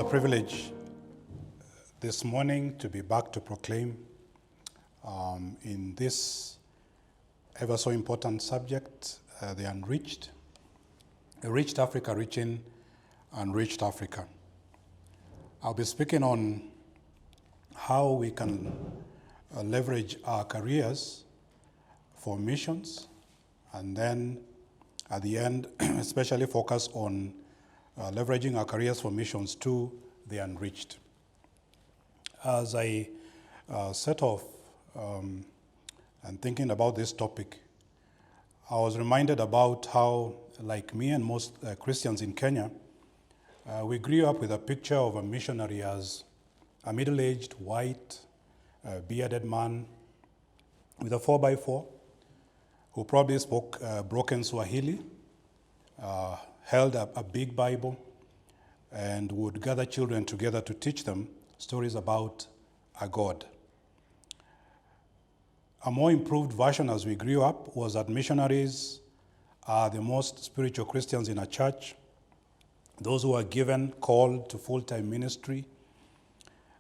privilege this morning to be back to proclaim in this ever so important subject, the unreached, a reached Africa reaching unreached Africa. I'll be speaking on how we can leverage our careers for missions, and then at the end, especially focus on leveraging our careers for missions to the unreached. As I set off and thinking about this topic, I was reminded about how, like me and most Christians in Kenya, we grew up with a picture of a missionary as a middle-aged, white, bearded man with a 4x4 who probably spoke broken Swahili, held a big Bible, and would gather children together to teach them stories about a God. A more improved version as we grew up was that missionaries are the most spiritual Christians in a church, those who are given, called to full-time ministry,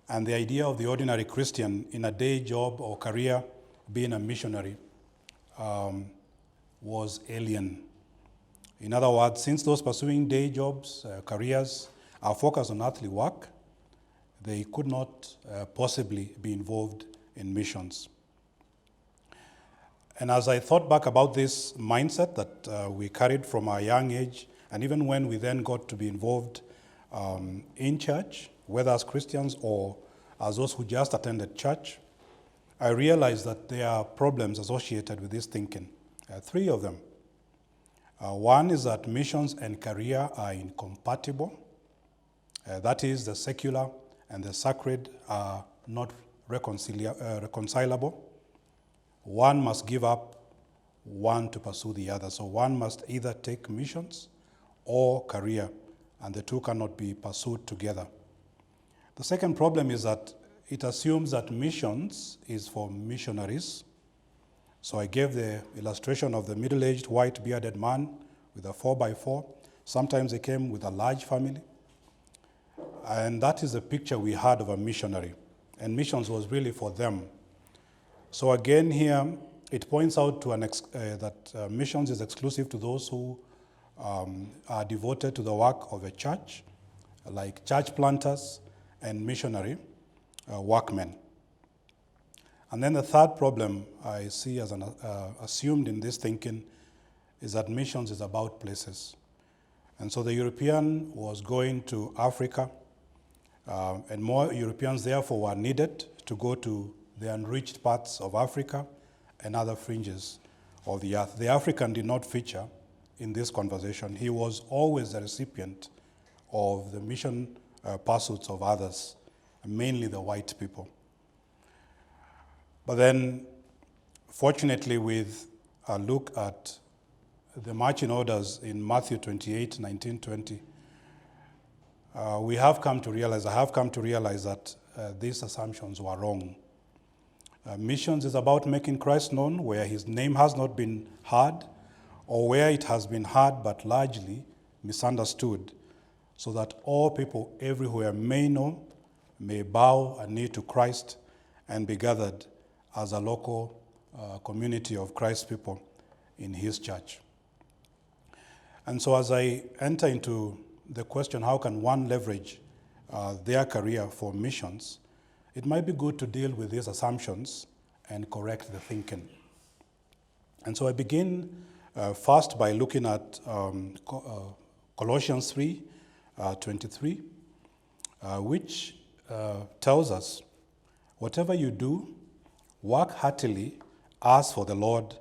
and the idea of the ordinary Christian in a day job or career being a missionary was alien. In other words, since those pursuing day jobs, careers, are focused on earthly work, they could not possibly be involved in missions. And as I thought back about this mindset that we carried from our young age, and even when we then got to be involved in church, whether as Christians or as those who just attended church, I realized that there are problems associated with this thinking. Three of them. One is that missions and career are incompatible. That is, the secular and the sacred are not reconcilable. One must give up one to pursue the other. So one must either take missions or career, and the two cannot be pursued together. The second problem is that it assumes that missions is for missionaries. So I gave the illustration of the middle-aged, white, bearded man with a 4x4. Sometimes they came with a large family. And that is the picture we had of a missionary. And missions was really for them. So again here, it points out to that missions is exclusive to those who are devoted to the work of a church, like church planters and missionary workmen. And then the third problem I see as assumed in this thinking is that missions is about places. And so the European was going to Africa, and more Europeans therefore were needed to go to the unreached parts of Africa and other fringes of the earth. The African did not feature in this conversation. He was always the recipient of the mission pursuits of others, mainly the white people. But then, fortunately, with a look at the marching orders in Matthew 28, 19, 20, I have come to realize that these assumptions were wrong. Missions is about making Christ known where his name has not been heard, or where it has been heard but largely misunderstood, so that all people everywhere may know, may bow a knee to Christ, and be gathered as a local community of Christ's people in his church. And so as I enter into the question, how can one leverage their career for missions, it might be good to deal with these assumptions and correct the thinking. And so I begin first by looking at Colossians 3, 23, which tells us, whatever you do, work heartily as for the Lord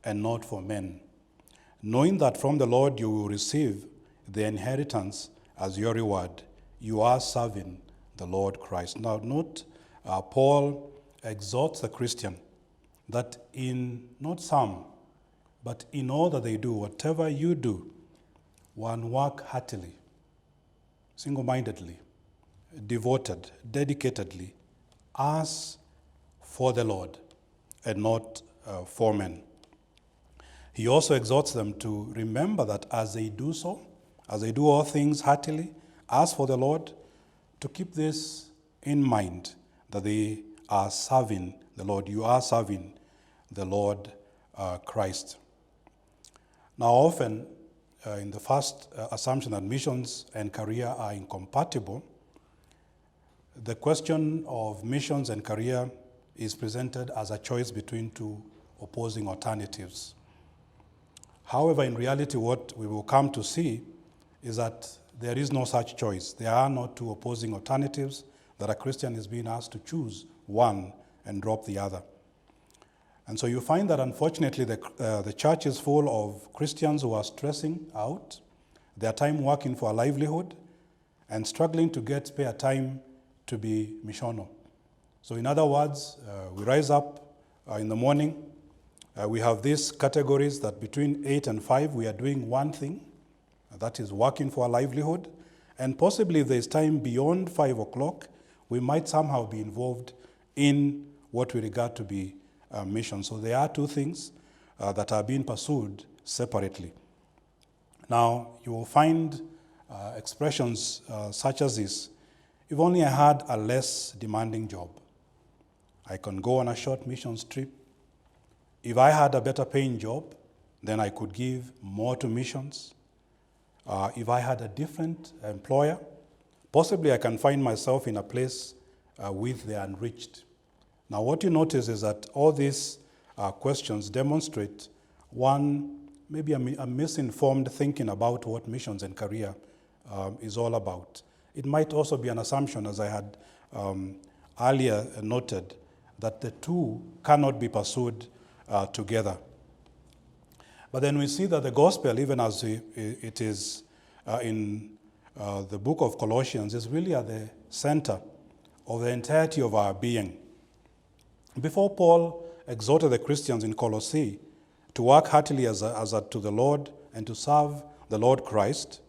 and not for men, knowing that from the Lord you will receive the inheritance as your reward. You are serving the Lord Christ. Now note, Paul exhorts the Christian that in not some, but in all that they do, whatever you do, one work heartily, single-mindedly, devoted, dedicatedly, as for the Lord and not for men. He also exhorts them to remember that as they do so, as they do all things heartily, as for the Lord, to keep this in mind, that they are serving the Lord. You are serving the Lord Christ. Now, often, in the first assumption that missions and career are incompatible, the question of missions and career is presented as a choice between two opposing alternatives. However, in reality, what we will come to see is that there is no such choice. There are not two opposing alternatives that a Christian is being asked to choose one and drop the other. And so you find that, unfortunately, the church is full of Christians who are stressing out their time working for a livelihood and struggling to get spare time to be missional. So in other words, we rise up in the morning. We have these categories that between 8 and 5 we are doing one thing, that is working for a livelihood. And possibly if there's time beyond 5 o'clock, we might somehow be involved in what we regard to be mission. So there are two things that are being pursued separately. Now, you will find expressions such as this: if only I had a less demanding job, I can go on a short mission trip. If I had a better paying job, then I could give more to missions. If I had a different employer, possibly I can find myself in a place with the unreached. Now, what you notice is that all these questions demonstrate maybe a misinformed thinking about what missions and career is all about. It might also be an assumption, as I had earlier noted, that the two cannot be pursued together. But then we see that the gospel, even as it is in the book of Colossians, is really at the center of the entirety of our being. Before Paul exhorted the Christians in Colossae to work heartily as to the Lord and to serve the Lord Christ,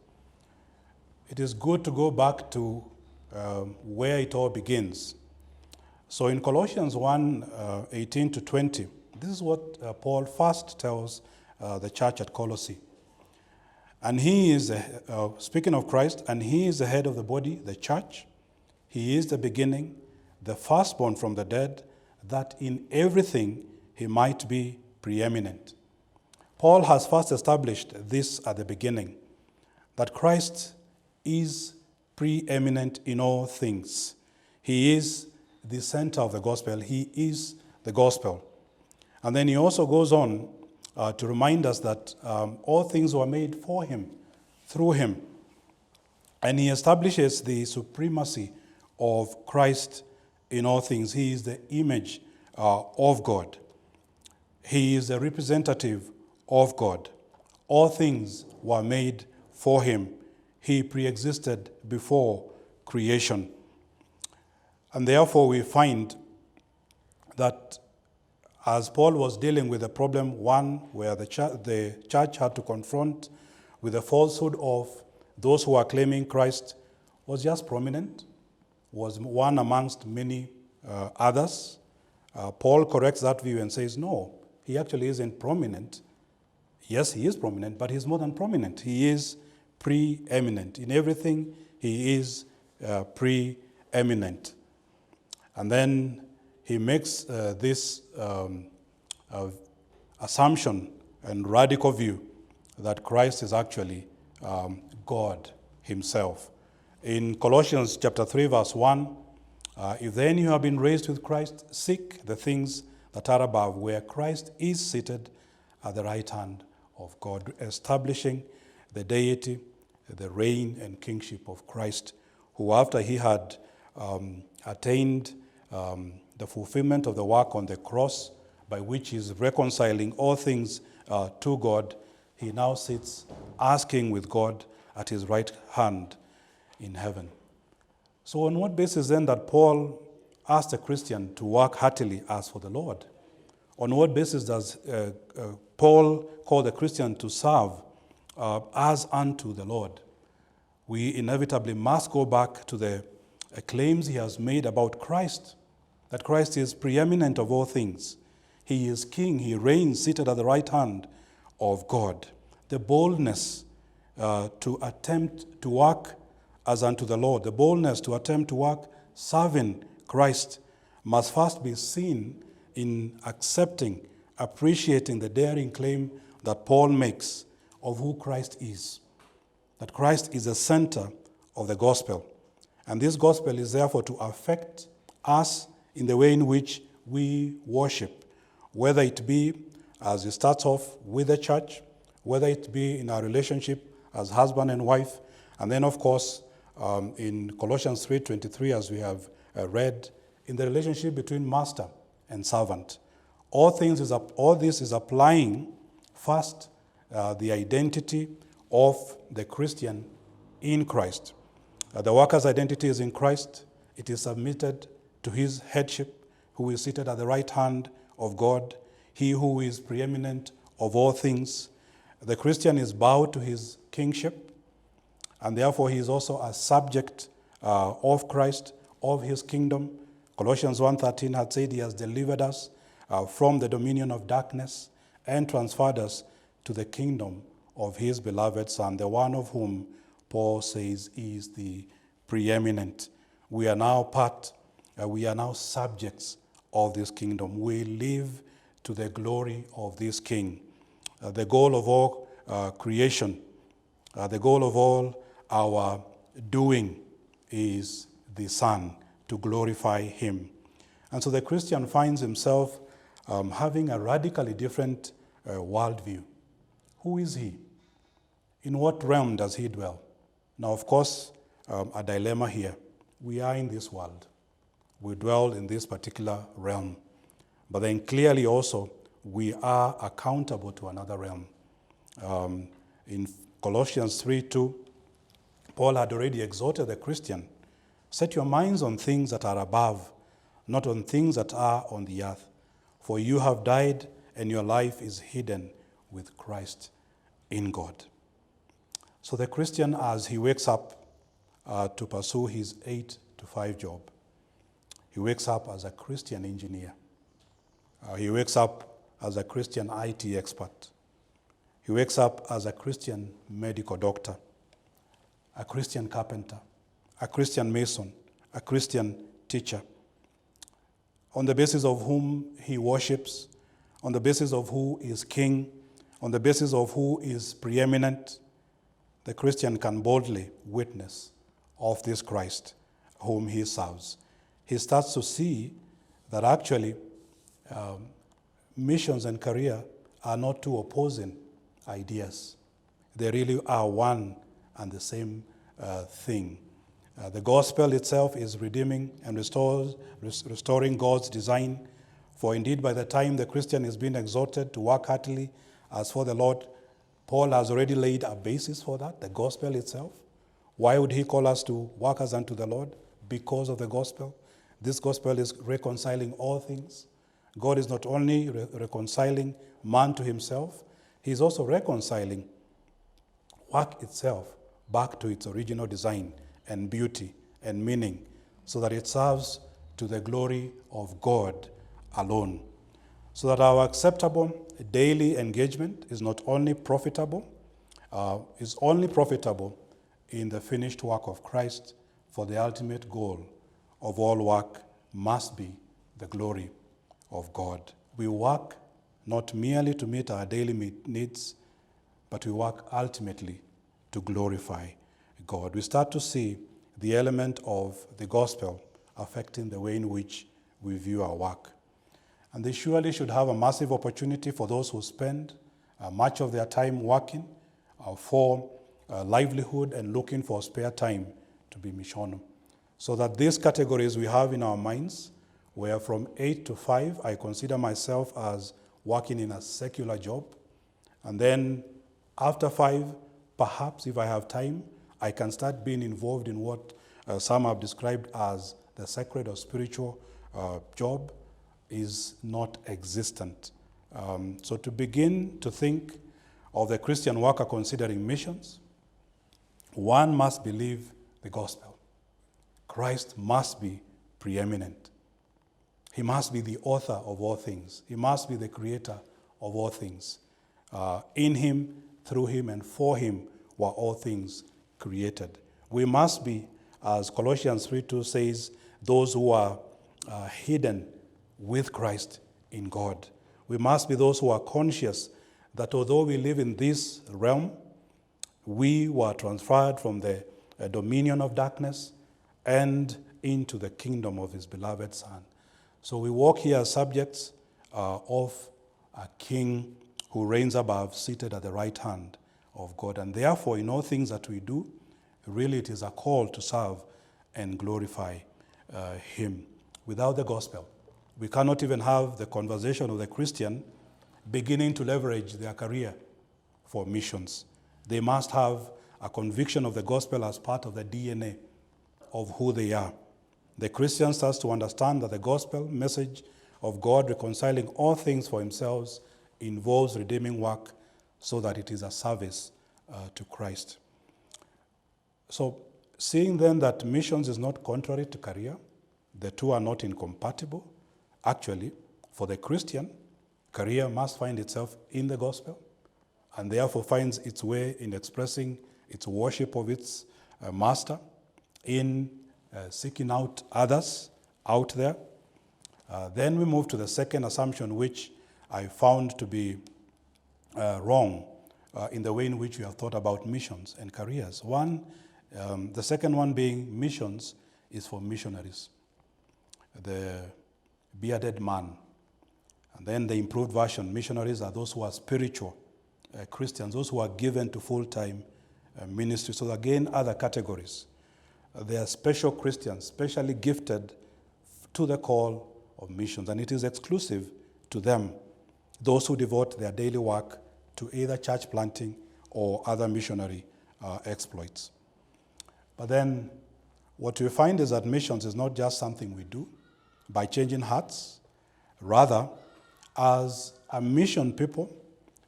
it is good to go back to where it all begins. So in Colossians 1, 18 to 20, this is what Paul first tells the church at Colossae. And he is, speaking of Christ, and he is the head of the body, the church. He is the beginning, the firstborn from the dead, that in everything he might be preeminent. Paul has first established this at the beginning, that Christ is preeminent in all things. He is the center of the gospel. He is the gospel. And then he also goes on to remind us that all things were made for him, through him. And he establishes the supremacy of Christ in all things. He is the image of God. He is the representative of God. All things were made for him. He pre-existed before creation. And therefore we find that as Paul was dealing with the problem, one, where the church had to confront with the falsehood of those who are claiming Christ was just prominent, was one amongst many others. Paul corrects that view and says, no, he actually isn't prominent. Yes, he is prominent, but he's more than prominent. He is preeminent. In everything, he is preeminent. And then he makes this assumption and radical view that Christ is actually God himself. In Colossians chapter 3, verse 1, if then you have been raised with Christ, seek the things that are above, where Christ is seated at the right hand of God, establishing the deity, the reign and kingship of Christ, who after he had attained the fulfillment of the work on the cross, by which he is reconciling all things to God, he now sits asking with God at his right hand in heaven. So on what basis then that Paul asked a Christian to work heartily as for the Lord? On what basis does Paul call the Christian to serve as unto the Lord? We inevitably must go back to the claims he has made about Christ, that Christ is preeminent of all things. He is king, he reigns seated at the right hand of God. The boldness to attempt to work as unto the Lord. The boldness to attempt to work serving Christ must first be seen in accepting, appreciating the daring claim that Paul makes of who Christ is. That Christ is the center of the gospel. And this gospel is therefore to affect us in the way in which we worship, whether it be as it starts off with the church, whether it be in our relationship as husband and wife, and then of course in Colossians 3:23, as we have read, in the relationship between master and servant. All this is applying first the identity of the Christian in Christ. The worker's identity is in Christ. It is submitted to his headship, who is seated at the right hand of God, he who is preeminent of all things. The Christian is bowed to his kingship, and therefore he is also a subject of Christ, of his kingdom. Colossians 1:13 had said he has delivered us from the dominion of darkness and transferred us to the kingdom of his beloved Son, the one of whom Paul says is the preeminent. We are now subjects of this kingdom. We live to the glory of this King. The goal of all creation, the goal of all our doing is the Son, to glorify him. And so the Christian finds himself having a radically different worldview. Who is he? In what realm does he dwell? Now, of course, a dilemma here. We are in this world. We dwell in this particular realm. But then clearly also, we are accountable to another realm. In Colossians 3:2, Paul had already exhorted the Christian, set your minds on things that are above, not on things that are on the earth. For you have died, and your life is hidden with Christ in God. So the Christian, as he wakes up to pursue his 8 to 5 job, he wakes up as a Christian engineer. He wakes up as a Christian IT expert. He wakes up as a Christian medical doctor, a Christian carpenter, a Christian mason, a Christian teacher. On the basis of whom he worships, on the basis of who is king, on the basis of who is preeminent, the Christian can boldly witness of this Christ whom he serves. He starts to see that actually missions and career are not two opposing ideas. They really are one and the same thing. The gospel itself is redeeming and restoring God's design. For indeed, by the time the Christian is being exhorted to work heartily as for the Lord, Paul has already laid a basis for that, the gospel itself. Why would he call us to work as unto the Lord? Because of the gospel. This gospel is reconciling all things. God is not only reconciling man to himself, he is also reconciling work itself back to its original design and beauty and meaning, so that it serves to the glory of God alone. So that our acceptable daily engagement is not only profitable, is only profitable in the finished work of Christ, for the ultimate goal of all work must be the glory of God. We work not merely to meet our daily needs, but we work ultimately to glorify God. We start to see the element of the gospel affecting the way in which we view our work. And they surely should have a massive opportunity for those who spend much of their time working for livelihood and looking for spare time to be missional. So that these categories we have in our minds, where from 8 to 5, I consider myself as working in a secular job. And then after 5, perhaps if I have time, I can start being involved in what some have described as the sacred or spiritual job, is not existent. So to begin to think of the Christian worker considering missions, one must believe the gospel. Christ must be preeminent. He must be the author of all things. He must be the creator of all things. In him, through him, and for him were all things created. We must be, as Colossians 3:2 says, those who are hidden with Christ in God. We must be those who are conscious that although we live in this realm, we were transferred from the dominion of darkness and into the kingdom of his beloved Son. So we walk here as subjects of a king who reigns above, seated at the right hand of God. And therefore, in all things that we do, really it is a call to serve and glorify him. Without the gospel, we cannot even have the conversation of the Christian beginning to leverage their career for missions. They must have a conviction of the gospel as part of the DNA of who they are. The Christian starts to understand that the gospel message of God reconciling all things for himself involves redeeming work so that it is a service to Christ. So, seeing then that missions is not contrary to career, the two are not incompatible. Actually, for the Christian, career must find itself in the gospel and therefore finds its way in expressing its worship of its master, in seeking out others out there. Then we move to the second assumption, which I found to be wrong in the way in which we have thought about missions and careers. The second one being missions is for missionaries, the bearded man. And then the improved version, missionaries are those who are spiritual Christians, those who are given to full-time ministry. So again, other categories. They are special Christians, specially gifted to the call of missions. And it is exclusive to them, those who devote their daily work to either church planting or other missionary exploits. But then what we find is that missions is not just something we do by changing hats. Rather, as a mission people,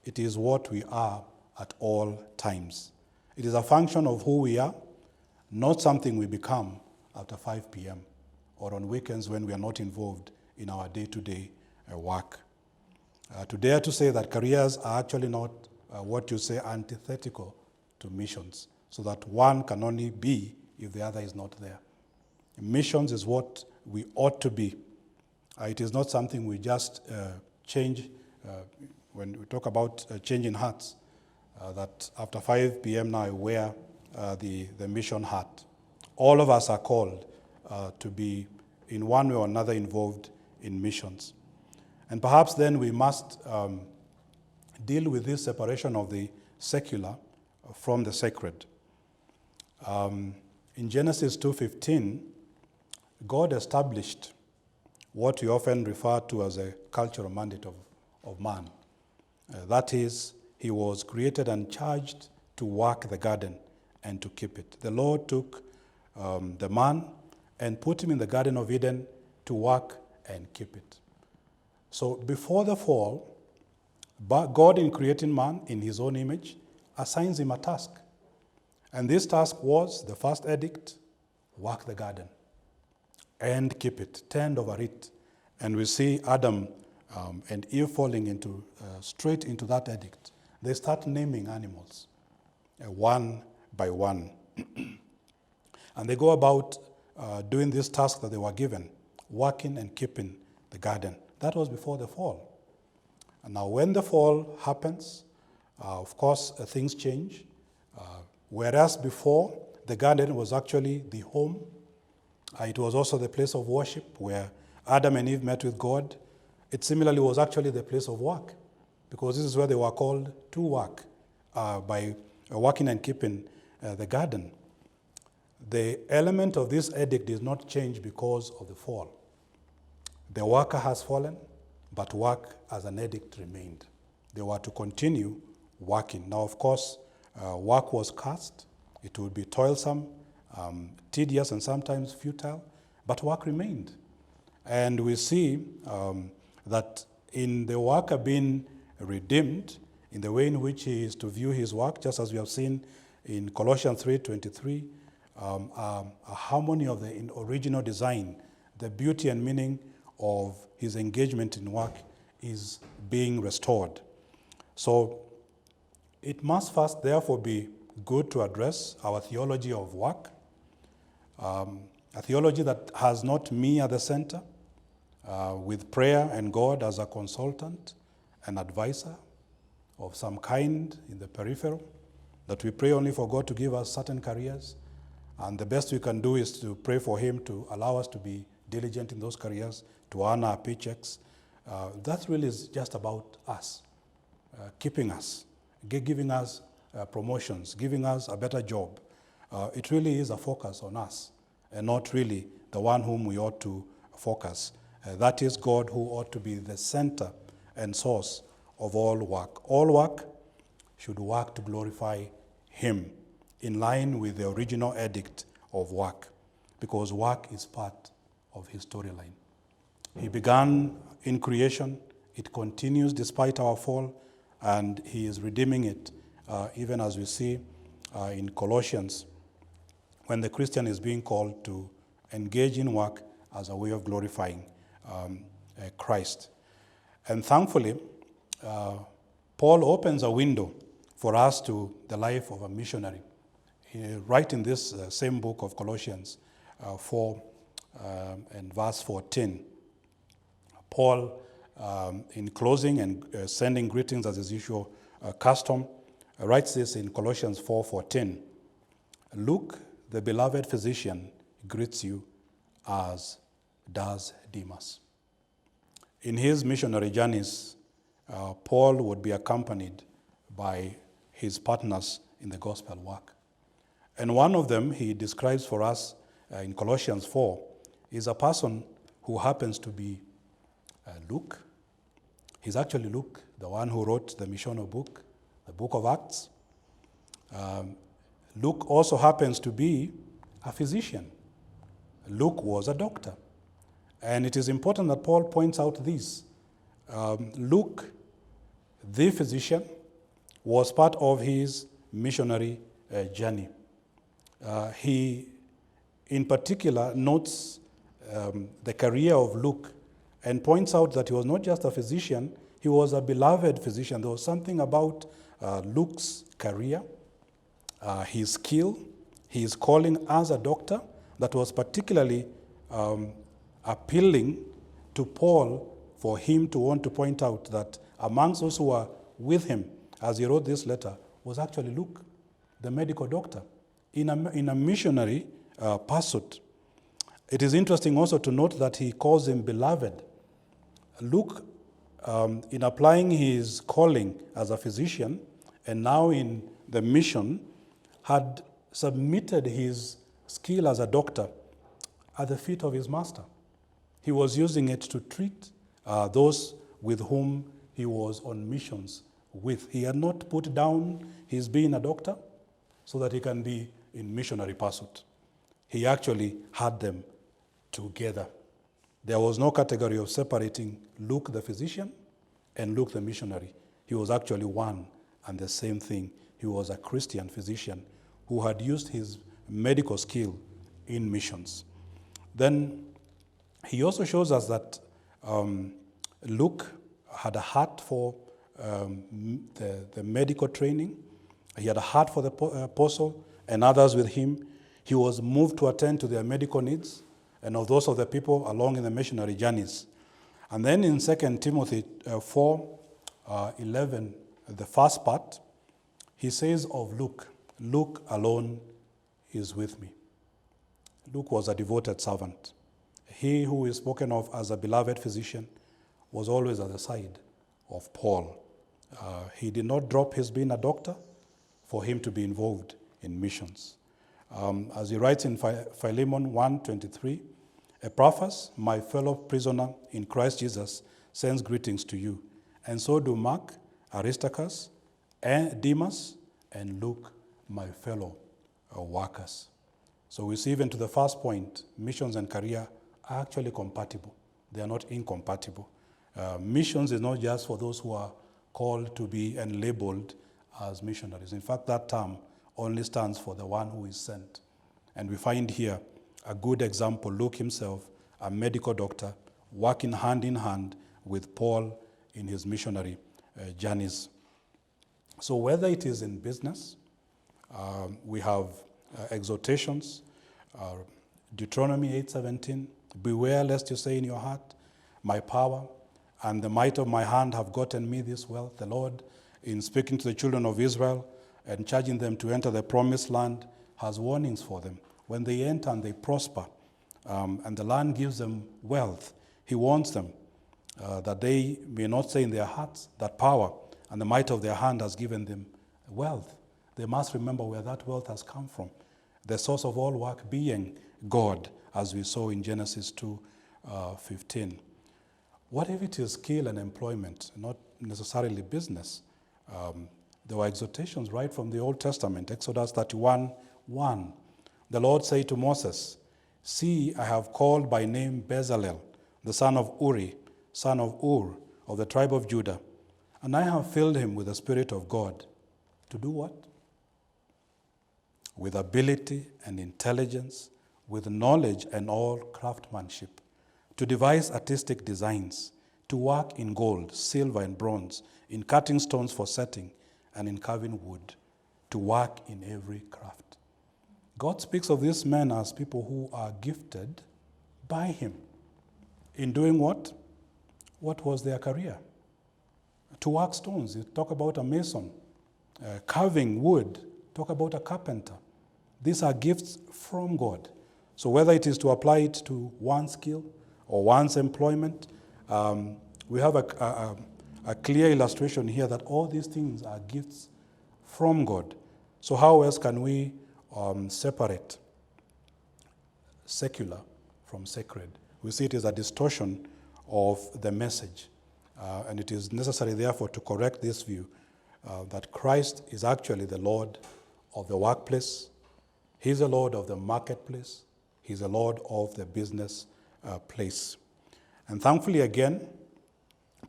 it is what we are at all times. It is a function of who we are, not something we become after 5 p.m. or on weekends when we are not involved in our day-to-day work. To dare to say that careers are actually not what you say antithetical to missions, so that one can only be if the other is not there. Missions is what we ought to be. It is not something we just change when we talk about changing hats, that after 5 p.m. now I wear the mission hat. All of us are called to be in one way or another involved in missions. And perhaps then we must deal with this separation of the secular from the sacred. In Genesis 2:15, God established what we often refer to as a cultural mandate of man. That is, he was created and charged to work the garden and to keep it. The Lord took the man and put him in the Garden of Eden to work and keep it. So before the fall, God, in creating man in his own image, assigns him a task. And this task was the first edict: work the garden and keep it, tend over it. And we see Adam and Eve falling straight into that edict. They start naming animals, one by one. And they go about doing this task that they were given, working and keeping the garden. That was before the fall. And now when the fall happens, of course, things change. Whereas before, the garden was actually the home. It was also the place of worship where Adam and Eve met with God. It similarly was actually the place of work, because this is where they were called to work by working and keeping the garden. The element of this edict did not change because of the fall. The worker has fallen, but work as an edict remained. They were to continue working. Now, of course, work was cursed. It would be toilsome, tedious, and sometimes futile, but work remained. And we see that in the worker being redeemed, in the way in which he is to view his work, just as we have seen in Colossians 3:23, a harmony of the original design, the beauty and meaning of his engagement in work is being restored. So it must first therefore be good to address our theology of work, a theology that has not me at the center, with prayer and God as a consultant, an advisor of some kind in the peripheral, that we pray only for God to give us certain careers, and the best we can do is to pray for Him to allow us to be diligent in those careers, to earn our paychecks. That really is just about us, keeping us, giving us promotions, giving us a better job. It really is a focus on us, and not really the one whom we ought to focus. That is God, who ought to be the center and source of all work. All work should work to glorify Him, in line with the original edict of work, because work is part of His storyline. He began in creation, it continues despite our fall, and He is redeeming it, even as we see in Colossians, when the Christian is being called to engage in work as a way of glorifying Christ. And thankfully, Paul opens a window for us to the life of a missionary. Right in this same book of Colossians 4 and verse 14, Paul, in closing and sending greetings as his usual custom, writes this in Colossians 4:14. Luke, the beloved physician, greets you, as does Demas. In his missionary journeys, Paul would be accompanied by his partners in the gospel work. And one of them he describes for us in Colossians 4 is a person who happens to be Luke. He's actually Luke, the one who wrote the missional book, the book of Acts. Luke also happens to be a physician. Luke was a doctor. And it is important that Paul points out this. Luke, the physician, was part of his missionary journey. He, in particular, notes the career of Luke and points out that he was not just a physician, he was a beloved physician. There was something about Luke's career, his skill, his calling as a doctor that was particularly appealing to Paul, for him to want to point out that amongst those who were with him as he wrote this letter was actually Luke, the medical doctor, in a missionary pursuit. It is interesting also to note that he calls him beloved. Luke, in applying his calling as a physician and now in the mission, had submitted his skill as a doctor at the feet of his master. He was using it to treat those with whom he was on missions with. He had not put down his being a doctor so that he can be in missionary pursuit. He actually had them together. There was no category of separating Luke the physician and Luke the missionary. He was actually one and the same thing. He was a Christian physician who had used his medical skill in missions. Then he also shows us that Luke had a heart for the medical training. He had a heart for the apostle and others with him. He was moved to attend to their medical needs and of those of the people along in the missionary journeys. And then in 2 Timothy 4:11, the first part, he says of Luke, Luke alone is with me. Luke was a devoted servant. He who is spoken of as a beloved physician was always at the side of Paul. He did not drop his being a doctor for him to be involved in missions. As he writes in Philemon 1:23, Epaphras, my fellow prisoner in Christ Jesus, sends greetings to you, and so do Mark, Aristarchus, and Demas, and Luke, my fellow workers. So we see even to the first point, missions and career are actually compatible. They are not incompatible. Missions is not just for those who are called to be and labeled as missionaries. In fact, that term only stands for the one who is sent. And we find here a good example, Luke himself, a medical doctor, working hand in hand with Paul in his missionary journeys. So whether it is in business, We have exhortations, Deuteronomy 8:17, beware lest you say in your heart, my power and the might of my hand have gotten me this wealth. The Lord, in speaking to the children of Israel and charging them to enter the promised land, has warnings for them. When they enter and they prosper, and the land gives them wealth, he warns them that they may not say in their hearts that power and the might of their hand has given them wealth. They must remember where that wealth has come from. The source of all work being God, as we saw in Genesis 2:15. What if it is skill and employment, not necessarily business? There were exhortations right from the Old Testament. Exodus 31:1. The Lord said to Moses, see, I have called by name Bezalel, the son of Uri, son of Ur, of the tribe of Judah, and I have filled him with the Spirit of God. To do what? With ability and intelligence, with knowledge and all craftsmanship, to devise artistic designs, to work in gold, silver, and bronze, in cutting stones for setting, and in carving wood, to work in every craft. God speaks of these men as people who are gifted by him. In doing what? What was their career? To work stones. You talk about a mason. Carving wood. Talk about a carpenter. These are gifts from God. So whether it is to apply it to one's skill or one's employment, we have a clear illustration here that all these things are gifts from God. So how else can we separate secular from sacred? We see it as a distortion of the message. And it is necessary, therefore, to correct this view that Christ is actually the Lord of the workplace. He's the Lord of the marketplace. He's the Lord of the business place. And thankfully, again,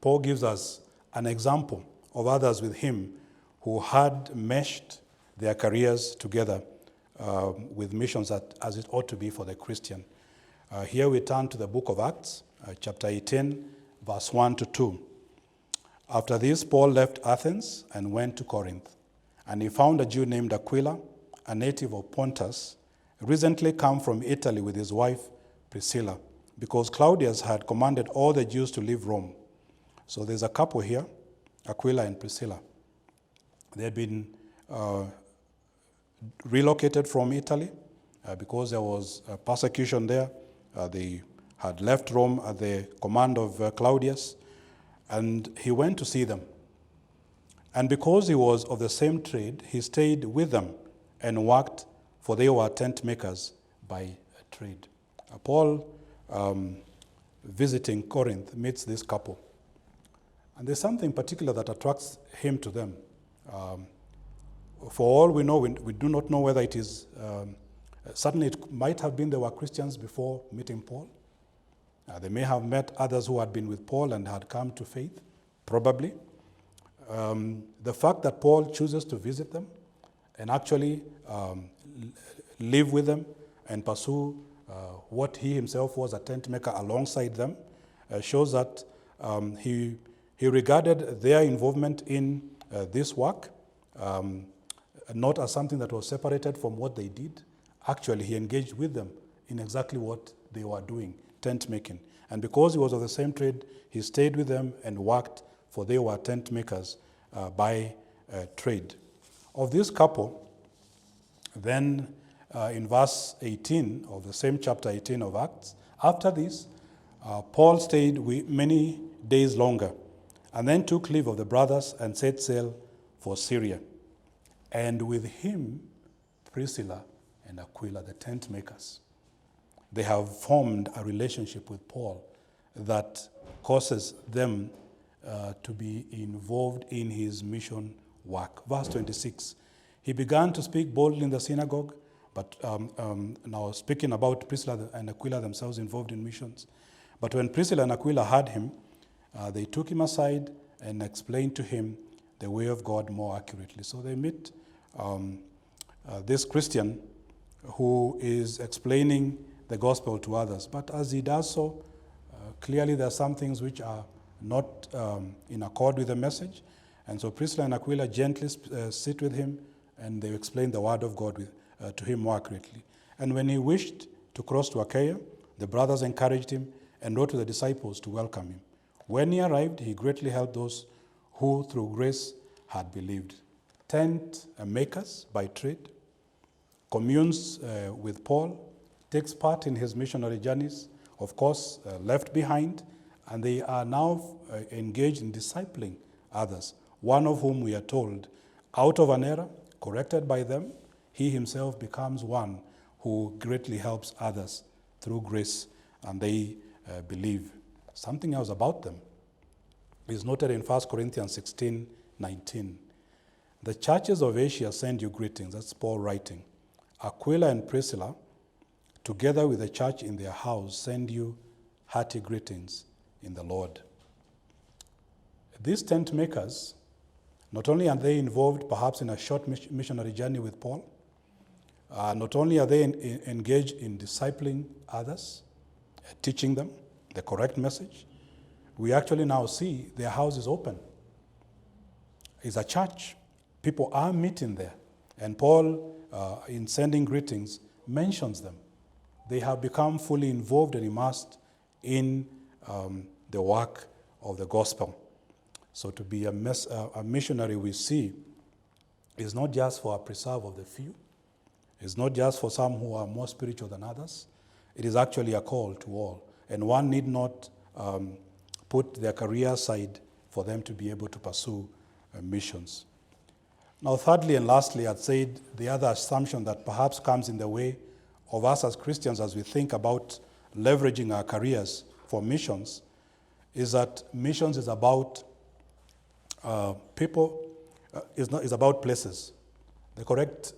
Paul gives us an example of others with him who had meshed their careers together with missions as it ought to be for the Christian. Here we turn to the book of Acts, chapter 18, verse 1-2. After this, Paul left Athens and went to Corinth, and he found a Jew named Aquila, a native of Pontus, recently come from Italy with his wife Priscilla, because Claudius had commanded all the Jews to leave Rome. So there's a couple here, Aquila and Priscilla. They had been relocated from Italy because there was persecution there. They had left Rome at the command of Claudius, and he went to see them. And because he was of the same trade, he stayed with them and worked, for they were tent makers by trade. Paul, visiting Corinth, meets this couple. And there's something particular that attracts him to them. For all we know, we do not know whether it is, certainly it might have been they were Christians before meeting Paul. They may have met others who had been with Paul and had come to faith, probably. The fact that Paul chooses to visit them and actually live with them and pursue what he himself was, a tent maker, alongside them, shows that he regarded their involvement in this work not as something that was separated from what they did. Actually, he engaged with them in exactly what they were doing, tent making. And because he was of the same trade, he stayed with them and worked, for they were tent makers by trade. Of this couple, then in verse 18 of the same chapter 18 of Acts, after this, Paul stayed many days longer, and then took leave of the brothers and set sail for Syria. And with him, Priscilla and Aquila, the tent makers. They have formed a relationship with Paul that causes them to be involved in his mission work. Verse 26, he began to speak boldly in the synagogue, but now speaking about Priscilla and Aquila themselves involved in missions. But when Priscilla and Aquila heard him, they took him aside and explained to him the way of God more accurately. So they meet this Christian who is explaining the gospel to others. But as he does so, clearly there are some things which are not in accord with the message. And so Priscilla and Aquila gently sit with him and they explained the word of God to him more accurately. And when he wished to cross to Achaia, the brothers encouraged him and wrote to the disciples to welcome him. When he arrived, he greatly helped those who through grace had believed. Tent makers by trade, communes with Paul, takes part in his missionary journeys, of course, left behind, and they are now engaged in discipling others, one of whom we are told, out of an error, corrected by them, he himself becomes one who greatly helps others through grace, and they believe. Something else about them is noted in 1 Corinthians 16:19. The churches of Asia send you greetings. That's Paul writing. Aquila and Priscilla, together with the church in their house, send you hearty greetings in the Lord. These tent makers, not only are they involved perhaps in a short missionary journey with Paul, not only are they engaged in discipling others, teaching them the correct message, we actually now see their house is open. It's a church. People are meeting there. And Paul, in sending greetings, mentions them. They have become fully involved and immersed in the work of the gospel. So to be a missionary, we see, is not just for a preserve of the few. It's not just for some who are more spiritual than others. It is actually a call to all. And one need not put their career aside for them to be able to pursue missions. Now, thirdly and lastly, I'd say the other assumption that perhaps comes in the way of us as Christians as we think about leveraging our careers for missions is that missions is about people, is about places. The correct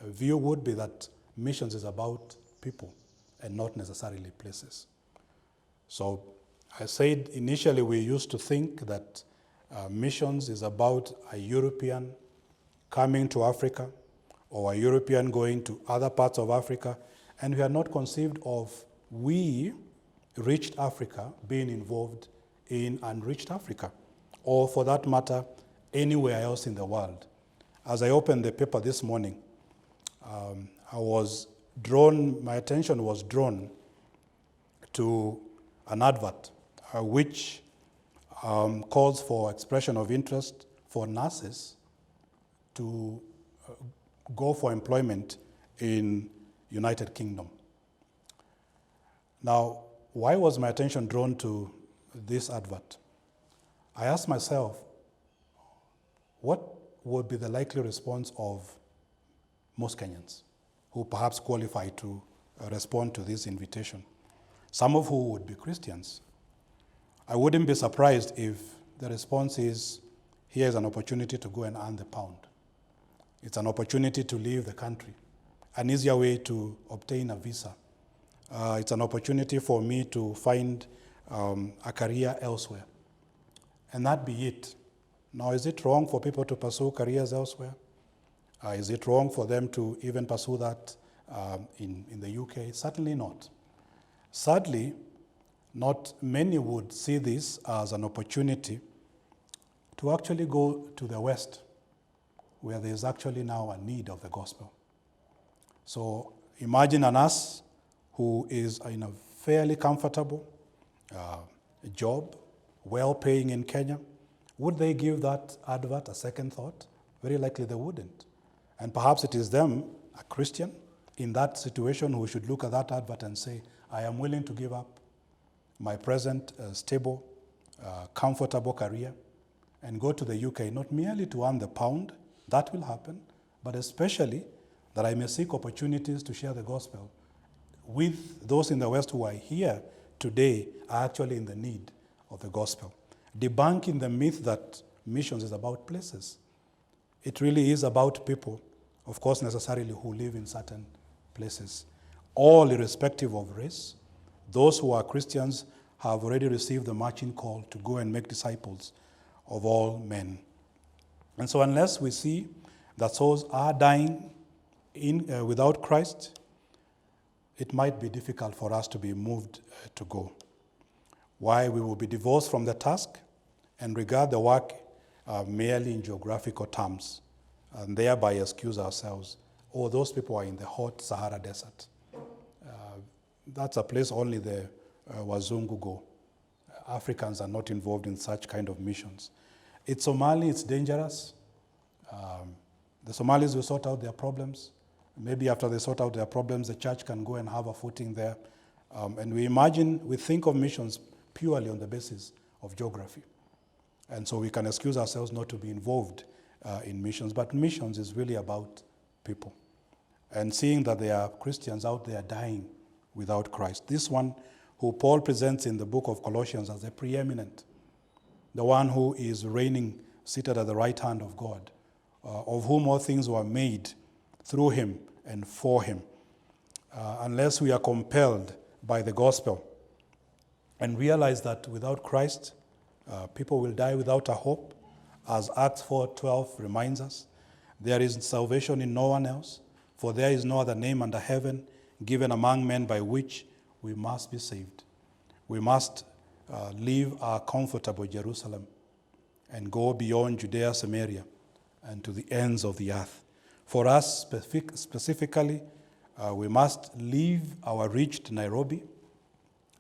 view would be that missions is about people and not necessarily places. So I said initially we used to think that missions is about a European coming to Africa or a European going to other parts of Africa, and we are not conceived of we, reached Africa, being involved in unreached Africa, or for that matter, anywhere else in the world. As I opened the paper this morning, my attention was drawn to an advert which calls for expression of interest for nurses to go for employment in United Kingdom. Now, why was my attention drawn to this advert? I asked myself, what would be the likely response of most Kenyans who perhaps qualify to respond to this invitation? Some of who would be Christians. I wouldn't be surprised if the response is, here's an opportunity to go and earn the pound. It's an opportunity to leave the country, an easier way to obtain a visa. It's an opportunity for me to find a career elsewhere. And that be it. Now, is it wrong for people to pursue careers elsewhere? Is it wrong for them to even pursue that in the UK? Certainly not. Sadly, not many would see this as an opportunity to actually go to the West, where there is actually now a need of the gospel. So imagine an us who is in a fairly comfortable job, well-paying in Kenya. Would they give that advert a second thought? Very likely they wouldn't. And perhaps it is them, a Christian, in that situation who should look at that advert and say, I am willing to give up my present stable, comfortable career and go to the UK, not merely to earn the pound, that will happen, but especially that I may seek opportunities to share the gospel with those in the West who are here today, are actually in the need of the gospel. Debunking the myth that missions is about places. It really is about people, of course, necessarily who live in certain places. All irrespective of race, those who are Christians have already received the marching call to go and make disciples of all men. And so unless we see that souls are dying without Christ, it might be difficult for us to be moved to go. Why? We will be divorced from the task and regard the work merely in geographical terms, and thereby excuse ourselves. Oh, those people are in the hot Sahara Desert. That's a place only the Wazungu go. Africans are not involved in such kind of missions. It's Somali, it's dangerous. The Somalis will sort out their problems. Maybe after they sort out their problems, the church can go and have a footing there. And we think of missions purely on the basis of geography. And so we can excuse ourselves not to be involved in missions. But missions is really about people. And seeing that there are Christians out there dying without Christ. This one who Paul presents in the book of Colossians as the preeminent, the one who is reigning, seated at the right hand of God, of whom all things were made through him and for him. Unless we are compelled by the gospel and realize that without Christ, people will die without a hope, as Acts 4:12 reminds us. There is salvation in no one else, for there is no other name under heaven given among men by which we must be saved. We must leave our comfortable Jerusalem and go beyond Judea, Samaria, and to the ends of the earth. For us specifically, we must leave our reached Nairobi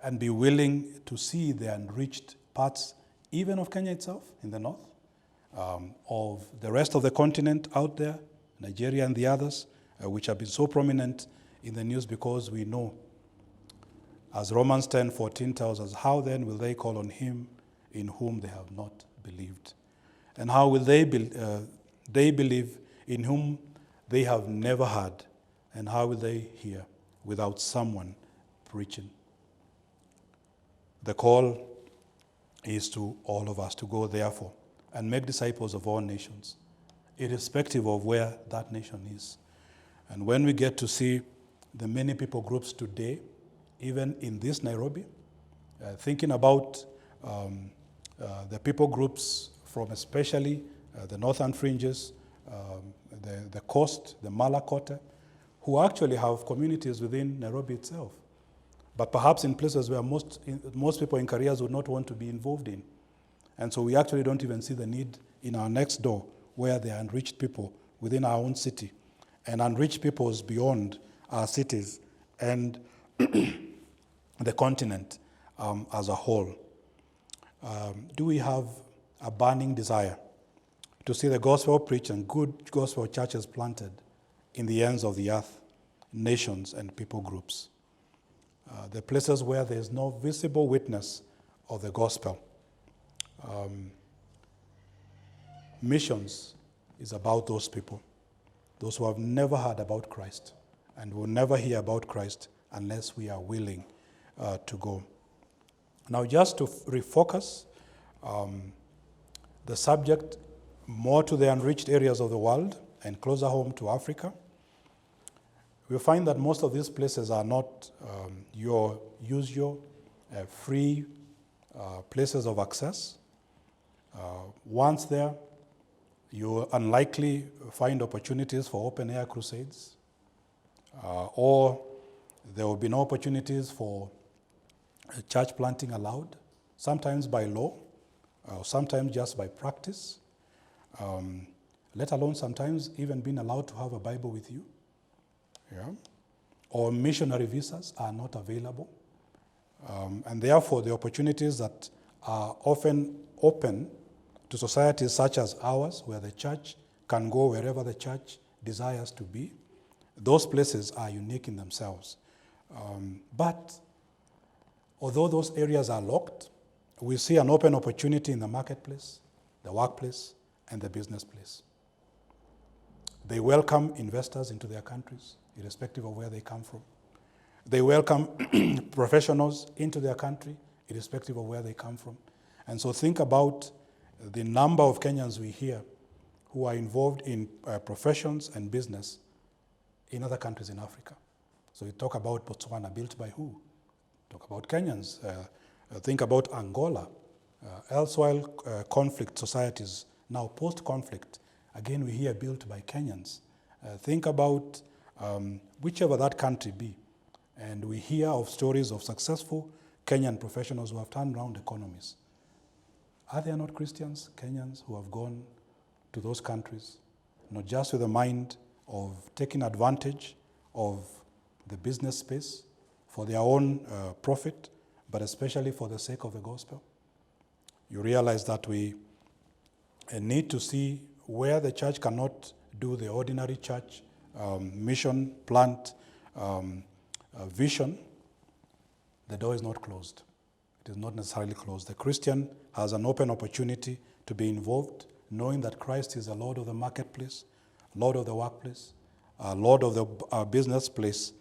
and be willing to see the unreached parts, even of Kenya itself in the north, of the rest of the continent out there, Nigeria and the others, which have been so prominent in the news, because we know, as Romans 10:14 tells us, how then will they call on him in whom they have not believed? And how will they believe in whom they have never heard? And how will they hear without someone preaching? The call is to all of us to go, therefore, and make disciples of all nations, irrespective of where that nation is. And when we get to see the many people groups today, even in this Nairobi, thinking about the people groups from especially the northern fringes, the coast, the Malakote, who actually have communities within Nairobi itself, but perhaps in places where most people in careers would not want to be involved in. And so we actually don't even see the need in our next door, where there are unreached people within our own city and unreached peoples beyond our cities and the continent as a whole. Do we have a burning desire to see the gospel preached and good gospel churches planted in the ends of the earth, nations and people groups? The places where there is no visible witness of the gospel. Missions is about those people, those who have never heard about Christ and will never hear about Christ unless we are willing to go. Now, just to refocus the subject more to the unreached areas of the world and closer home to Africa, we'll find that most of these places are not your usual free places of access. Once there, you'll unlikely find opportunities for open-air crusades, or there will be no opportunities for church planting allowed, sometimes by law, sometimes just by practice, let alone sometimes even being allowed to have a Bible with you. Yeah. Or missionary visas are not available. And therefore, the opportunities that are often open to societies such as ours, where the church can go wherever the church desires to be, those places are unique in themselves. But although those areas are locked, we see an open opportunity in the marketplace, the workplace, and the business place. They welcome investors into their countries, irrespective of where they come from. They welcome professionals into their country, irrespective of where they come from. And so think about the number of Kenyans we hear who are involved in professions and business in other countries in Africa. So you talk about Botswana, built by who? Talk about Kenyans. Think about Angola. Elsewhere conflict societies, now post-conflict, again we hear built by Kenyans. Think about whichever that country be, and we hear of stories of successful Kenyan professionals who have turned around economies. Are there not Christians, Kenyans, who have gone to those countries, not just with the mind of taking advantage of the business space for their own profit, but especially for the sake of the gospel. You realize that we need to see where the church cannot do the ordinary church mission, plant, vision. The door is not closed. It is not necessarily closed. The Christian has an open opportunity to be involved, knowing that Christ is the Lord of the marketplace, Lord of the workplace, Lord of the business place,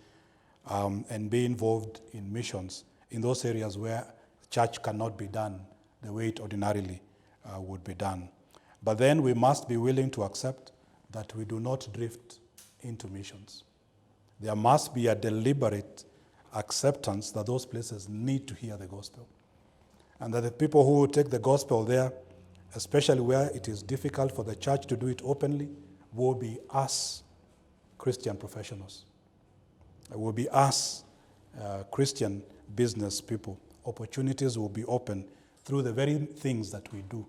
and be involved in missions in those areas where church cannot be done the way it ordinarily would be done. But then we must be willing to accept that we do not drift into missions. There must be a deliberate acceptance that those places need to hear the gospel. And that the people who will take the gospel there, especially where it is difficult for the church to do it openly, will be us, Christian professionals. It will be us, Christian business people. Opportunities will be open through the very things that we do.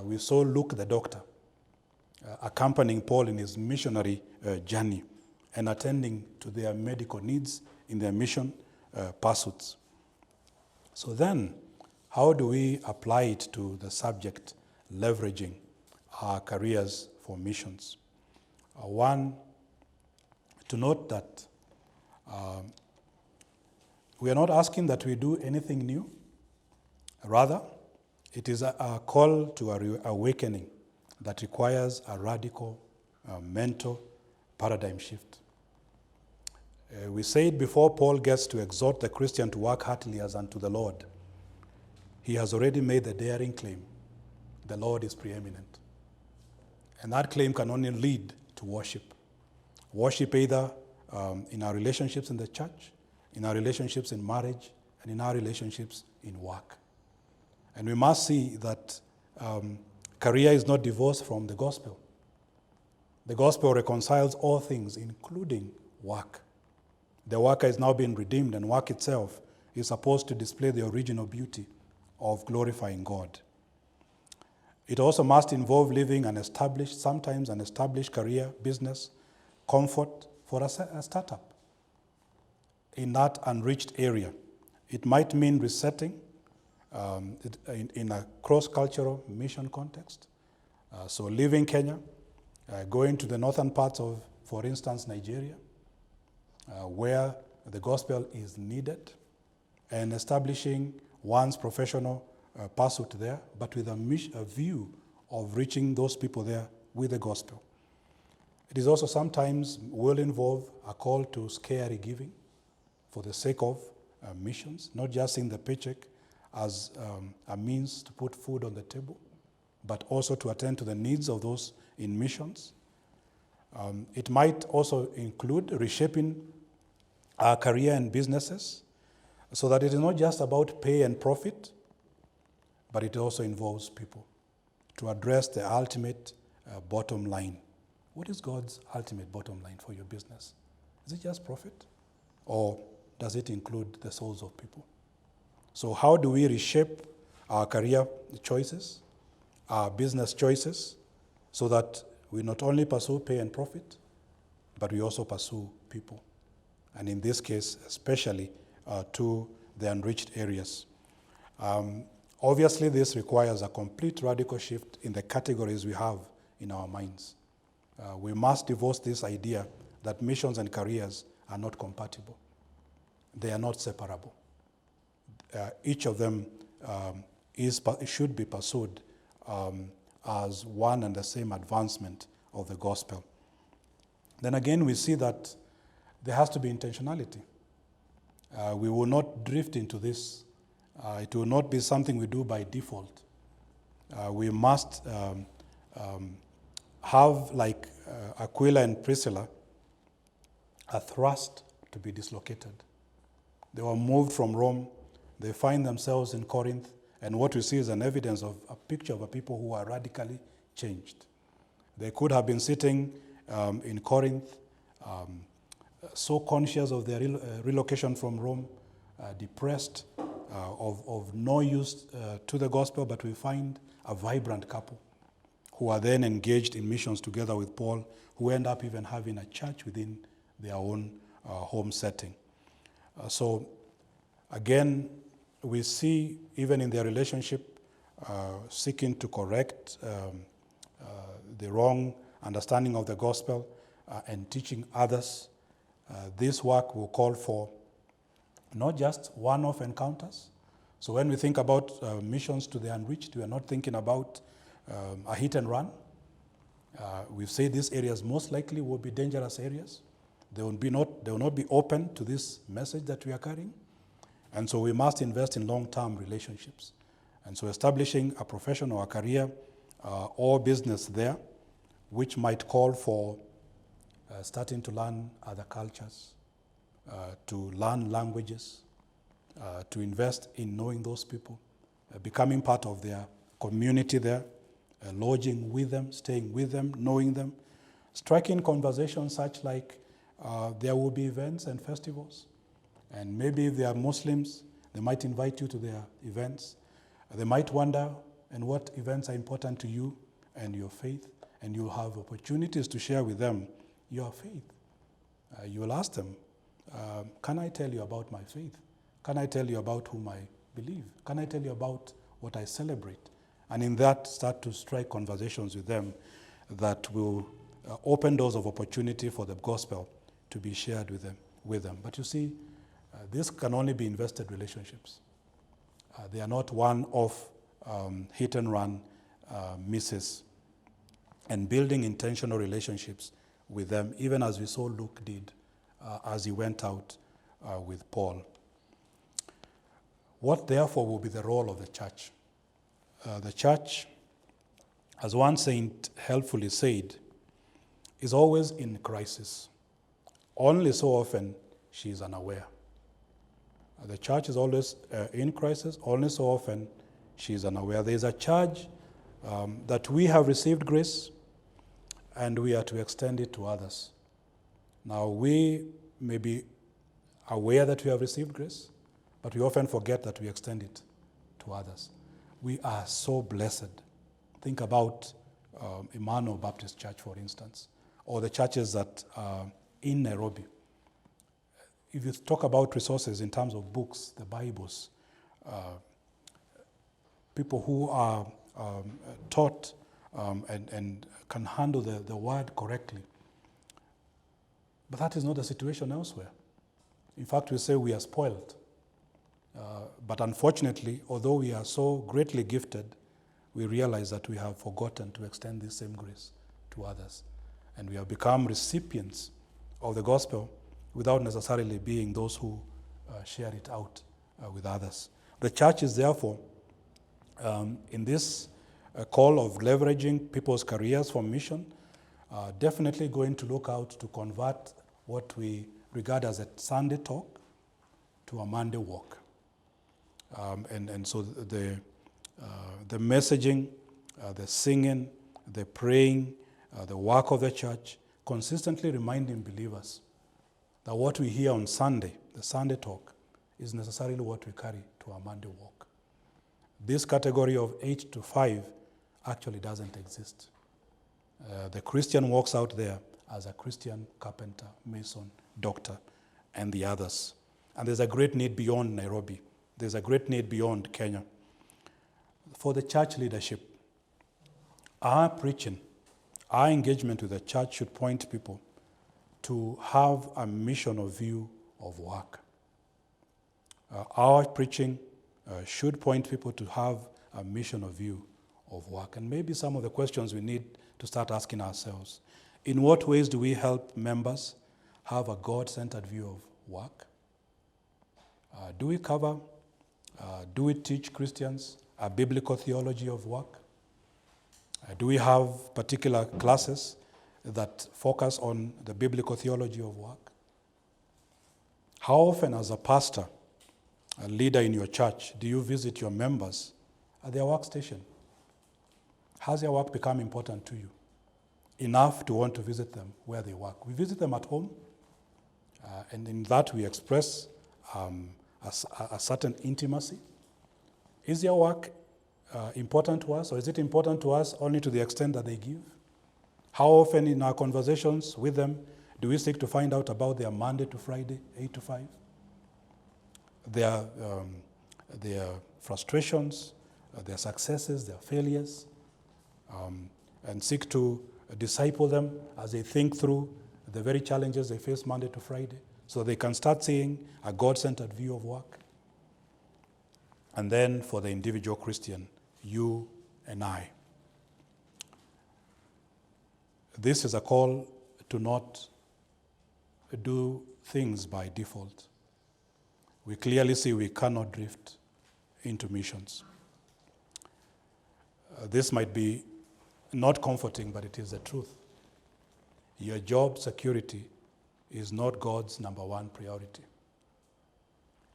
We saw Luke the doctor accompanying Paul in his missionary journey and attending to their medical needs in their mission pursuits. So then, how do we apply it to the subject, leveraging our careers for missions? One, to note that we are not asking that we do anything new. Rather, it is a call to a awakening that requires a radical mental paradigm shift. We said before Paul gets to exhort the Christian to work heartily as unto the Lord, he has already made the daring claim, the Lord is preeminent. And that claim can only lead to worship. Worship either in our relationships in the church, in our relationships in marriage, and in our relationships in work. And we must see that career is not divorced from the gospel. The gospel reconciles all things, including work. The worker is now being redeemed, and work itself is supposed to display the original beauty of glorifying God. It also must involve living an established, sometimes an established career, business, comfort for a startup in that unreached area. It might mean resetting in a cross-cultural mission context. So leaving Kenya, going to the northern parts of, for instance, Nigeria, where the gospel is needed, and establishing one's professional pursuit there, but with a view of reaching those people there with the gospel. It is also sometimes will involve a call to scary giving for the sake of missions, not just in the paycheck as a means to put food on the table, but also to attend to the needs of those in missions. It might also include reshaping our career and businesses so that it is not just about pay and profit, but it also involves people to address the ultimate bottom line. What is God's ultimate bottom line for your business? Is it just profit? Or does it include the souls of people? So how do we reshape our career choices, our business choices, so that we not only pursue pay and profit, but we also pursue people? And in this case, especially to the unreached areas. Obviously, this requires a complete radical shift in the categories we have in our minds. We must divorce this idea that missions and careers are not compatible. They are not separable. Each of them should be pursued as one and the same advancement of the gospel. Then again, we see that there has to be intentionality. We will not drift into this. It will not be something we do by default. We must have, like Aquila and Priscilla, a thrust to be dislocated. They were moved from Rome. They find themselves in Corinth. And what we see is an evidence of a picture of a people who are radically changed. They could have been sitting in Corinth, so conscious of their relocation from Rome, depressed, of no use to the gospel, but we find a vibrant couple who are then engaged in missions together with Paul, who end up even having a church within their own home setting. So again, we see even in their relationship seeking to correct the wrong understanding of the gospel and teaching others. This work will call for not just one-off encounters. So when we think about missions to the unreached, we are not thinking about a hit and run. We've said these areas most likely will be dangerous areas. They will not be open to this message that we are carrying. And so we must invest in long-term relationships. And so establishing a profession or a career or business there, which might call for starting to learn other cultures, to learn languages, to invest in knowing those people, becoming part of their community there, lodging with them, staying with them, knowing them, striking conversations such like there will be events and festivals. And maybe if they are Muslims, they might invite you to their events. They might wonder, and what events are important to you and your faith, and you'll have opportunities to share with them your faith. You will ask them, can I tell you about my faith? Can I tell you about whom I believe? Can I tell you about what I celebrate? And in that, start to strike conversations with them that will open doors of opportunity for the gospel to be shared with them. But you see, this can only be invested relationships. They are not one-off hit and run misses. And building intentional relationships with them, even as we saw Luke did as he went out with Paul. What therefore will be the role of the church? The church, as one saint helpfully said, is always in crisis. Only so often she is unaware. The church is always in crisis. Only so often she is unaware. There is a charge that we have received grace and we are to extend it to others. Now, we may be aware that we have received grace, but we often forget that we extend it to others. We are so blessed. Think about Emmanuel Baptist Church, for instance, or the churches that are in Nairobi. If you talk about resources in terms of books, the Bibles, people who are taught and can handle the word correctly. But that is not the situation elsewhere. In fact, we say we are spoiled. But unfortunately, although we are so greatly gifted, we realize that we have forgotten to extend this same grace to others. And we have become recipients of the gospel without necessarily being those who share it out with others. The church is therefore, in this call of leveraging people's careers for mission, definitely going to look out to convert what we regard as a Sunday talk to a Monday walk. And so the messaging, the singing, the praying, the work of the church, consistently reminding believers that what we hear on Sunday, the Sunday talk, is necessarily what we carry to our Monday walk. This category of 8 to 5 actually doesn't exist. The Christian walks out there as a Christian carpenter, mason, doctor, and the others. And there's a great need beyond Nairobi. There's a great need beyond Kenya. For the church leadership, our preaching, our engagement with the church should point people to have a missional view of work. Our preaching should point people to have a missional view of work. And maybe some of the questions we need to start asking ourselves: in what ways do we help members have a God-centered view of work? Do we teach Christians a biblical theology of work? Do we have particular classes that focus on the biblical theology of work? How often, as a pastor, a leader in your church, do you visit your members at their workstation? Has their work become important to you enough to want to visit them where they work? We visit them at home, and in that we express a certain intimacy. Is their work important to us, or is it important to us only to the extent that they give? How often in our conversations with them do we seek to find out about their Monday to Friday, 8 to 5? Their frustrations, their successes, their failures, and seek to disciple them as they think through the very challenges they face Monday to Friday, so they can start seeing a God-centered view of work. And then for the individual Christian, you and I. This is a call to not do things by default. We clearly see we cannot drift into missions. This might be not comforting, but it is the truth. Your job security is not God's number one priority.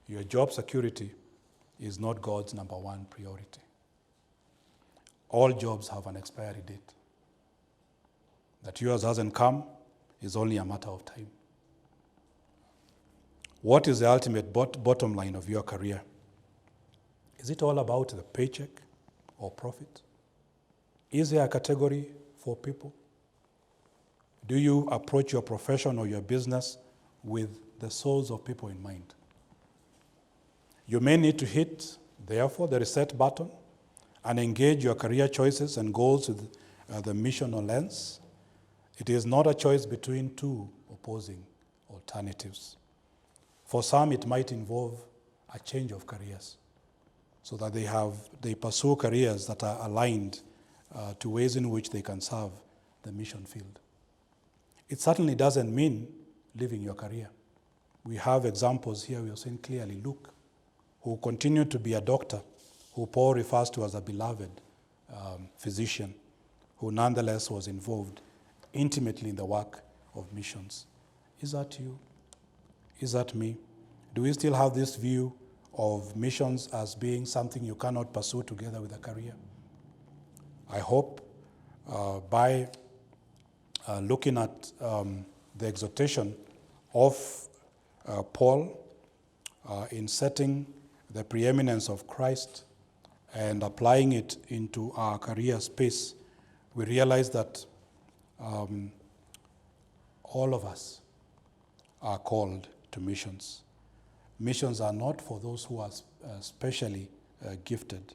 Your job security is not God's number one priority. All jobs have an expiry date. That yours hasn't come is only a matter of time. What is the ultimate bottom line of your career? Is it all about the paycheck or profit? Is there a category for people? Do you approach your profession or your business with the souls of people in mind? You may need to hit, therefore, the reset button and engage your career choices and goals with the missional lens. It is not a choice between two opposing alternatives. For some, it might involve a change of careers so that they pursue careers that are aligned to ways in which they can serve the mission field. It certainly doesn't mean leaving your career. We have examples here we have seen clearly. Luke, who continued to be a doctor, who Paul refers to as a beloved physician, who nonetheless was involved intimately in the work of missions. Is that you? Is that me? Do we still have this view of missions as being something you cannot pursue together with a career? I hope by looking at the exhortation of Paul in setting the preeminence of Christ and applying it into our career space, we realize that all of us are called to missions. Missions are not for those who are specially gifted.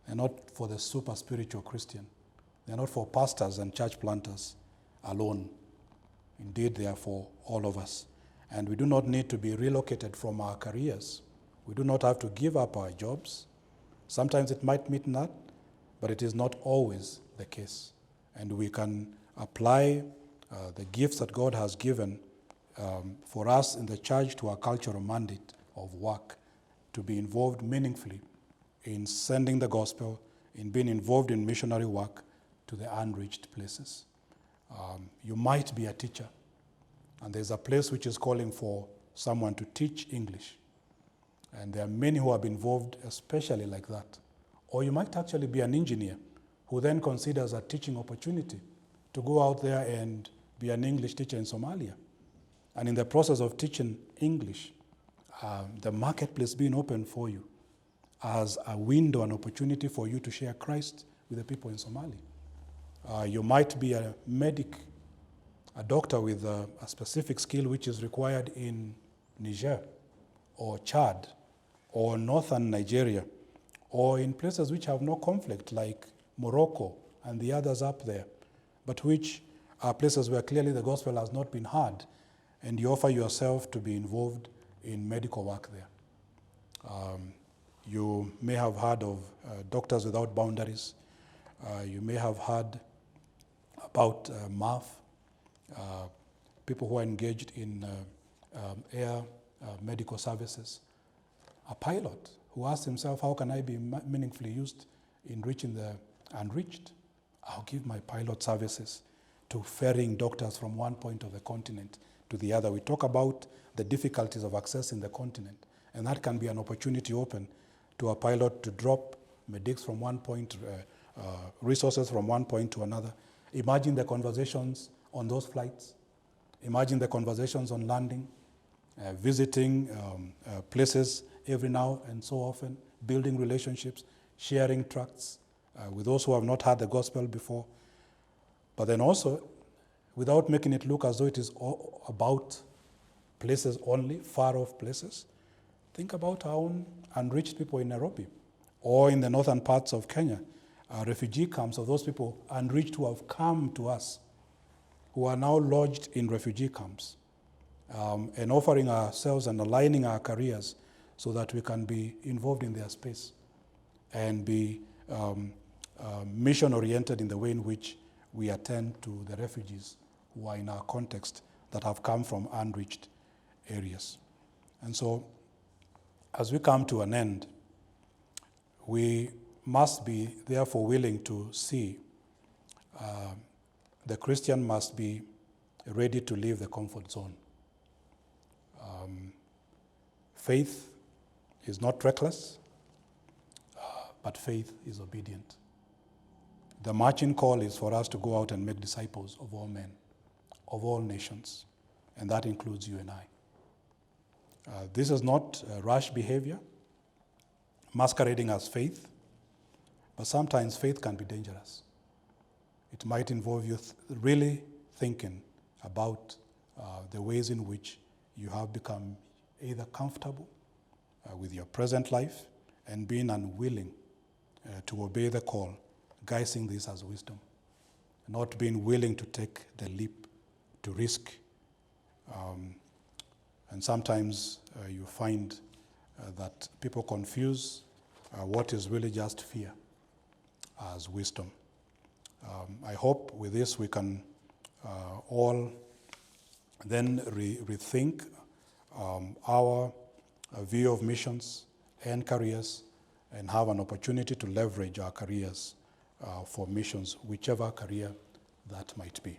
They're not for the super spiritual Christian. They're not for pastors and church planters alone. Indeed, they are for all of us. And we do not need to be relocated from our careers. We do not have to give up our jobs. Sometimes it might mean that, but it is not always the case. And we can apply the gifts that God has given for us in the church to our cultural mandate of work, to be involved meaningfully in sending the gospel, in being involved in missionary work to the unreached places. You might be a teacher, and there's a place which is calling for someone to teach English. And there are many who have been involved especially like that. Or you might actually be an engineer who then considers a teaching opportunity to go out there and be an English teacher in Somalia. And in the process of teaching English, the marketplace being open for you as a window, an opportunity for you to share Christ with the people in Somalia. You might be a medic, a doctor with a specific skill which is required in Niger or Chad or northern Nigeria or in places which have no conflict like Morocco and the others up there, but which are places where clearly the gospel has not been heard, and you offer yourself to be involved in medical work there. You may have heard of Doctors Without Boundaries. You may have heard about MAF, people who are engaged in air medical services. A pilot who asked himself, how can I be meaningfully used in reaching the unreached? I'll give my pilot services to ferrying doctors from one point of the continent to the other. We talk about the difficulties of accessing the continent, and that can be an opportunity open to a pilot to drop medics from one point, resources from one point to another. Imagine the conversations on those flights. Imagine the conversations on landing, visiting places every now and so often, building relationships, sharing tracts, with those who have not heard the gospel before, but then also without making it look as though it is all about places only, far off places. Think about our own unreached people in Nairobi or in the northern parts of Kenya, refugee camps of those people unreached who have come to us, who are now lodged in refugee camps, and offering ourselves and aligning our careers so that we can be involved in their space and be mission-oriented in the way in which we attend to the refugees who are in our context that have come from unreached areas. And so, as we come to an end, we must be therefore willing to see the Christian must be ready to leave the comfort zone. Faith is not reckless, but faith is obedient. The marching call is for us to go out and make disciples of all men, of all nations, and that includes you and I. This is not rash behavior, masquerading as faith, but sometimes faith can be dangerous. It might involve you really thinking about the ways in which you have become either comfortable with your present life and being unwilling to obey the call, guising this as wisdom, not being willing to take the leap, to risk. And sometimes you find that people confuse what is really just fear as wisdom. I hope with this we can all then rethink our view of missions and careers and have an opportunity to leverage our careers for missions, whichever career that might be.